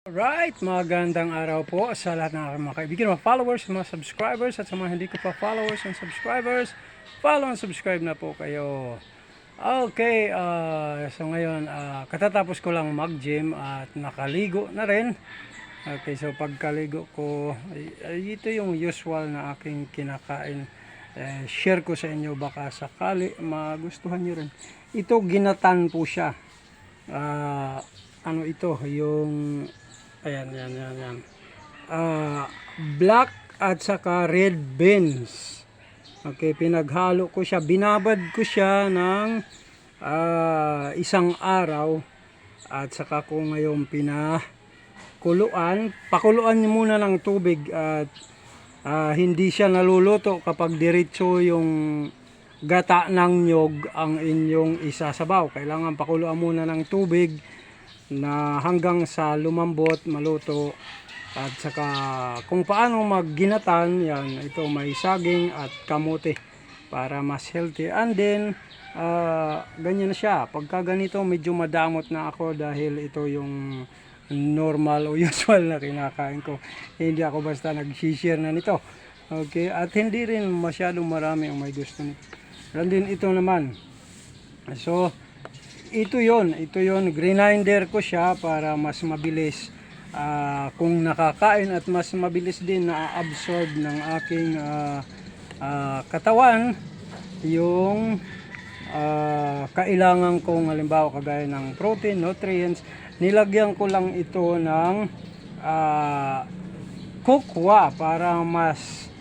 Alright, magandang araw po sa lahat ng aking mga kaibigan, mga followers, mga subscribers, at sa mga hindi ko pa followers and subscribers, follow and subscribe na po kayo. Okay, so ngayon, katatapos ko lang mag-gym at nakaligo na rin. Okay, so pagkaligo ko, ito yung usual na aking kinakain. Share ko sa inyo, baka sakali magustuhan nyo rin. Ito, ginatan po siya. Ano ito, yung Ayan. Black at saka red beans. Okay, pinaghalo ko siya. Binabad ko siya ng isang araw. At saka ko ngayon pinakuluan. Pakuluan niyo muna ng tubig at hindi siya naluluto kapag diretso yung gata ng nyog ang inyong isasabaw. Kailangan pakuluan muna ng tubig na hanggang sa lumambot, maluto. At saka kung paano magginatan, yan, ito may saging at kamote para mas healthy. And then ganyan na siya. Pagka ganito medyo madamot na ako dahil ito yung normal o usual na kinakain ko. Hindi ako basta nag-share na nito. Okay, at hindi rin masyadong marami ang may gusto nito. And then ito naman, so ito yon, grinder ko siya para mas mabilis kung nakakain at mas mabilis din na-absorb ng aking katawan yung kailangan kong, halimbawa kagaya ng protein, nutrients. Nilagyan ko lang ito ng kukwa para mas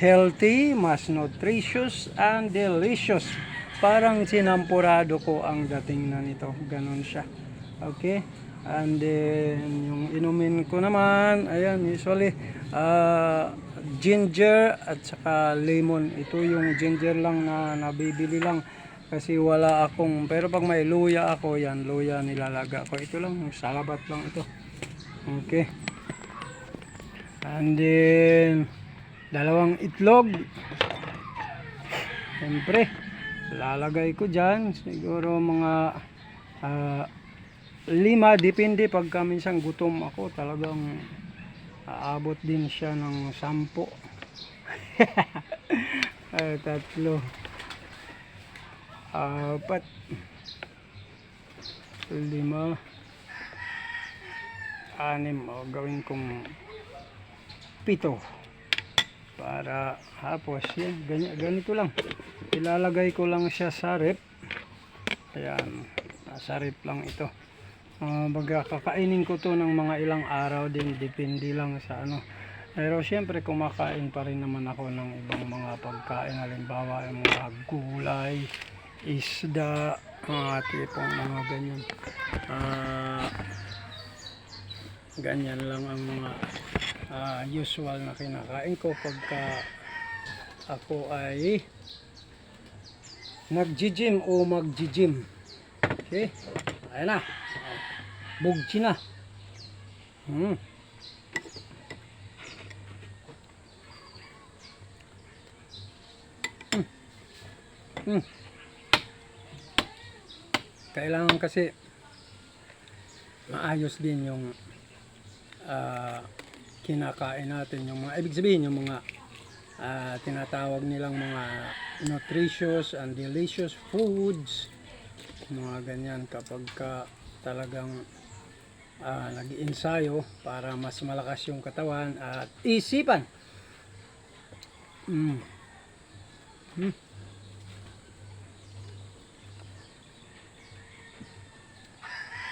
healthy, mas nutritious and delicious. Parang sinampurado ko ang dating na nito. Ganon siya. Okay. And then, yung inumin ko naman, ayan, usually, ginger at saka lemon. Ito yung ginger lang na nabibili lang. Kasi wala akong, pero pag may luya ako, yan, luya nilalaga ko. Ito lang, salabat lang ito. Okay. And then, dalawang itlog. Siyempre, lalagay ko dyan siguro mga 5, depende pagka minsan gutom ako, talagang aabot din siya ng 10. 3, 4, 5, 6 gawin kong 7 para hapos. Yan, ganito lang. Ilalagay ko lang siya sa rep. Ayan, sa rep lang ito. Kakainin ko to ng mga ilang araw din, depende lang sa ano. Pero syempre kumakain pa rin naman ako ng ibang mga pagkain, halimbawa yung mga gulay, isda, mga tipong mga ganyan. Ganyan lang ang mga usual na kinakain ko pagka ako ay nag-gym o mag-gym. Okay, ayan na, bugchi na. Kailangan kasi maayos din yung kinakain natin, yung mga ibig sabihin, yung mga tinatawag nilang mga nutritious and delicious foods, mga ganyan. Kapag talagang nag-iensayo para mas malakas yung katawan at isipan.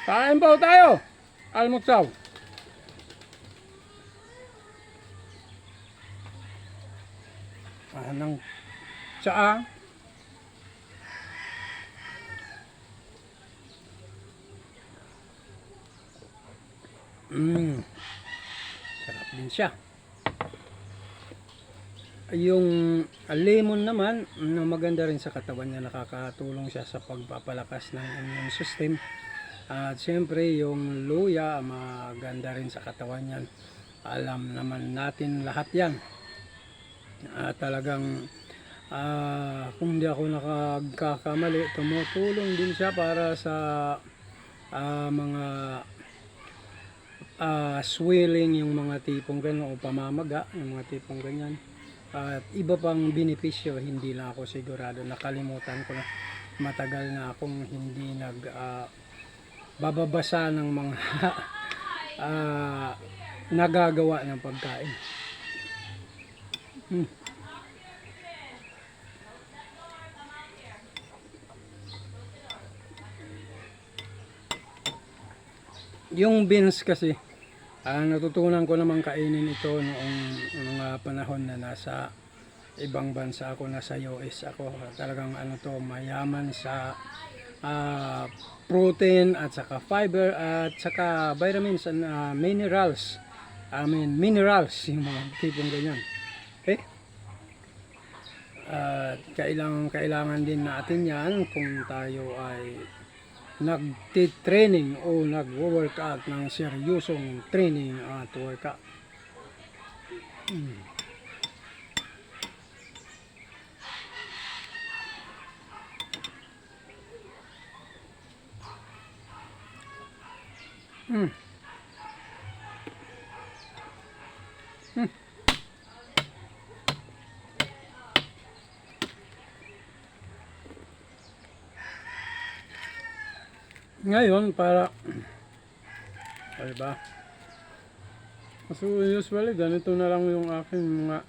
Kain po tayo, almutsaw. Ng tsaa. Sarap din siya. Yung lemon naman, maganda rin sa katawan niya, nakakatulong siya sa pagpapalakas ng immune system. At siyempre yung luya, maganda rin sa katawan niyan. Alam naman natin lahat yan. Talagang kung di ako nakagkakamali, tumutulong din siya para sa mga swelling, yung mga tipong ganyan, o pamamaga, yung mga tipong ganyan. At iba pang benepisyo, hindi lang ako sigurado, nakalimutan ko na. Matagal na akong hindi bababasa ng mga nagagawa ng pagkain. Yung beans kasi, natutunan ko naman kainin ito noong mga panahon na nasa ibang bansa ako, nasa US ako. Talagang mayaman sa protein at saka fiber at saka vitamins and minerals. Minerals, yung mga tipong ganyan. Okay? Kailangan din natin yan kung tayo ay nagtitraining o nagwo-workout ng seryosong training at workout. Ngayon, diba? So usually ganito na lang yung aking mga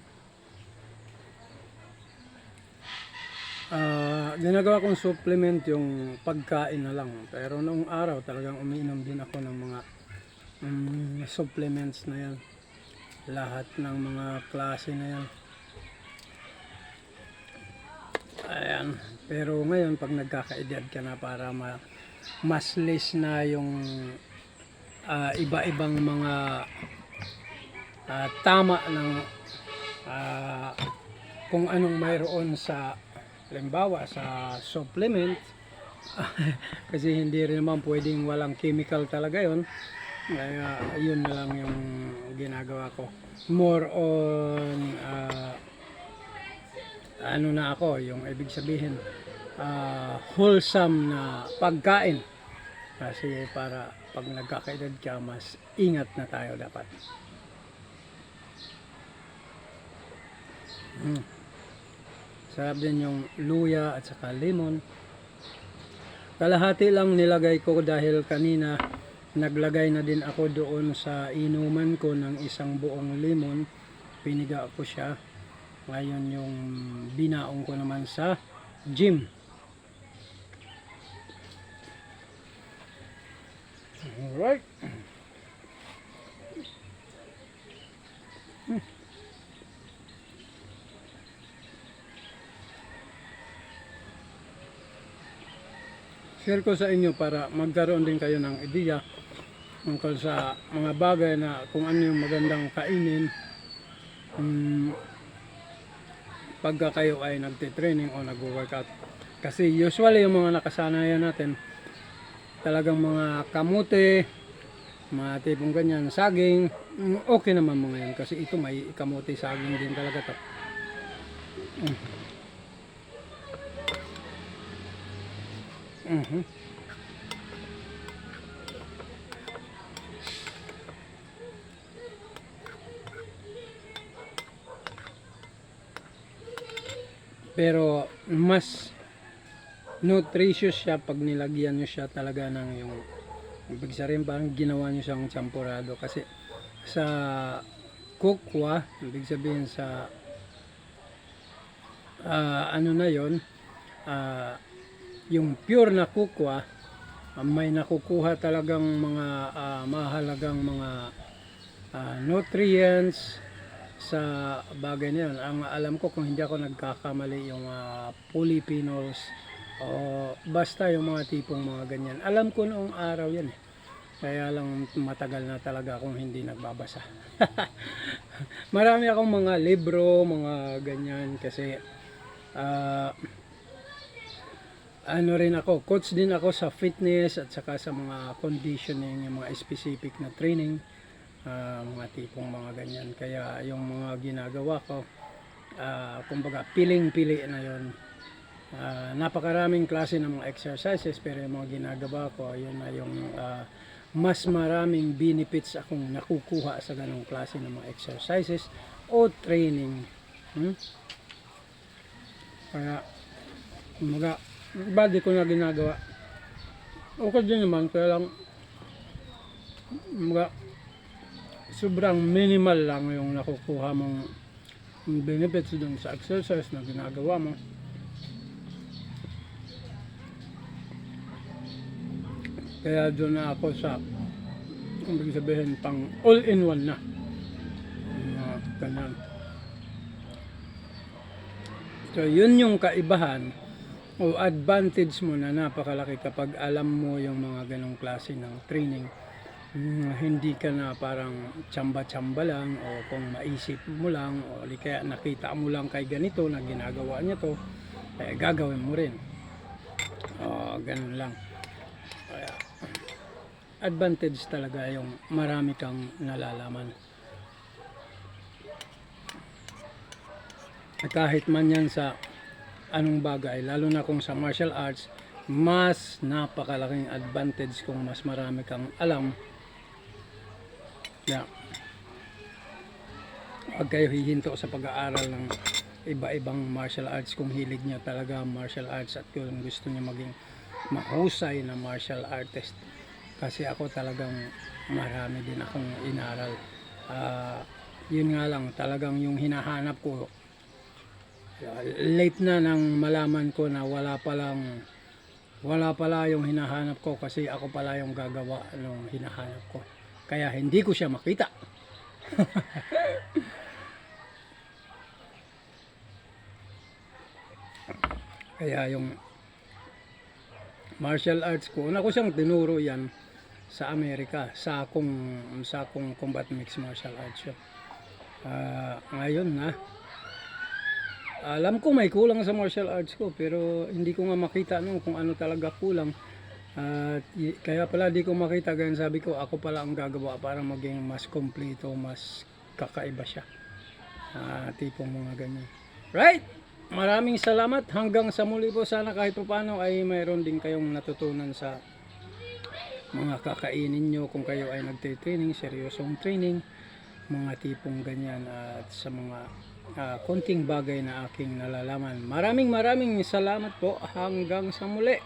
ginagawa kong supplement, yung pagkain na lang. Pero noong araw talagang umiinom din ako ng mga supplements na yan, lahat ng mga klase na yan. Ayan. Pero ngayon pag nagkakaedad ka na, para mas less na yung iba-ibang mga tama ng kung anong mayroon sa, halimbawa sa supplement. Kasi hindi rin naman pwedeng walang chemical talaga yon. Kaya yun na lang yung ginagawa ko, more on na ako, yung ibig sabihin wholesome na pagkain. Kasi para pag nagkakaedad ka, mas ingat na tayo dapat. Sarap din yung luya at saka lemon. Kalahati lang nilagay ko dahil kanina naglagay na din ako doon sa inuman ko ng isang buong lemon. Piniga ko siya. Ngayon yung binaong ko naman sa gym. Alright. Share ko sa inyo para magkaroon din kayo ng ideya tungkol sa mga bagay na kung ano yung magandang kainin pagka kayo ay nagtitraining o nagwo-workout. Kasi usually yung mga nakasanayan natin, talagang mga kamote, mga tipong ganyan, saging, okay naman mga yan. Kasi ito may kamote, saging din talaga to. Pero mas nutritious siya pag nilagyan nyo siya talaga ng yung, ibig sabihin parang ginawa nyo siyang champurado. Kasi sa kukwa, ibig sabihin sa na yon, yung pure na kukwa, may nakukuha talagang mga mahalagang mga nutrients sa bagay na yun. Ang alam ko, kung hindi ako nagkakamali, yung polyphenols o basta yung mga tipong mga ganyan. Alam ko noong araw yan eh. Kaya lang matagal na talaga akong hindi nagbabasa. Marami akong mga libro, mga ganyan, kasi rin ako, coach din ako sa fitness at saka sa mga conditioning, yung mga specific na training, mga tipong mga ganyan. Kaya yung mga ginagawa ko, kumbaga piling-pili na yon. Napakaraming klase ng mga exercises, pero yung mga ginagawa ko, yun na yung mas maraming benefits akong nakukuha sa ganong klase ng mga exercises o training. Kaya, iba di ko na ginagawa. Okay din naman, kaya lang, sobrang minimal lang yung nakukuha mong benefits dun sa exercise na ginagawa mo. Kaya doon na ako sa, kung sabihin, pang all-in-one na. Ganyan. So, yun yung kaibahan o advantage mo na napakalaki kapag alam mo yung mga ganong klase ng training. Hindi ka na parang tsamba-tsamba lang o kung maisip mo lang o kaya nakita mo lang kay ganito na ginagawa niya to, eh, gagawin mo rin. Ganun lang. Kaya, advantage talaga yung marami kang nalalaman. Kahit man yan sa anong bagay, lalo na kung sa martial arts, mas napakalaking advantage kung mas marami kang alam. Yeah. Huwag kayo hihinto sa pag-aaral ng iba-ibang martial arts kung hilig nyo talaga martial arts at kung gusto nyo maging mahusay na martial artist. Kasi ako talagang marami din akong inaral. Yun nga lang, talagang yung hinahanap ko, late na nang malaman ko na wala pala yung hinahanap ko kasi ako pala yung gagawa ng hinahanap ko. Kaya hindi ko siya makita. Kaya yung martial arts ko, una ko siyang tinuro yan sa Amerika, sa akong combat mixed martial arts. Ngayon na, alam ko may kulang sa martial arts ko, pero hindi ko nga makita kung ano talaga kulang. Kaya pala di ko makita, ganyan sabi ko, ako pala ang gagawa para maging mas kompleto, mas kakaiba siya. Tipong mga ganyan. Right? Maraming salamat. Hanggang sa muli po, sana kahit paano ay mayroon din kayong natutunan sa mga kakainin nyo kung kayo ay nagte-training, seryosong training, mga tipong ganyan, at sa mga konting bagay na aking nalalaman. Maraming salamat po. Hanggang sa muli.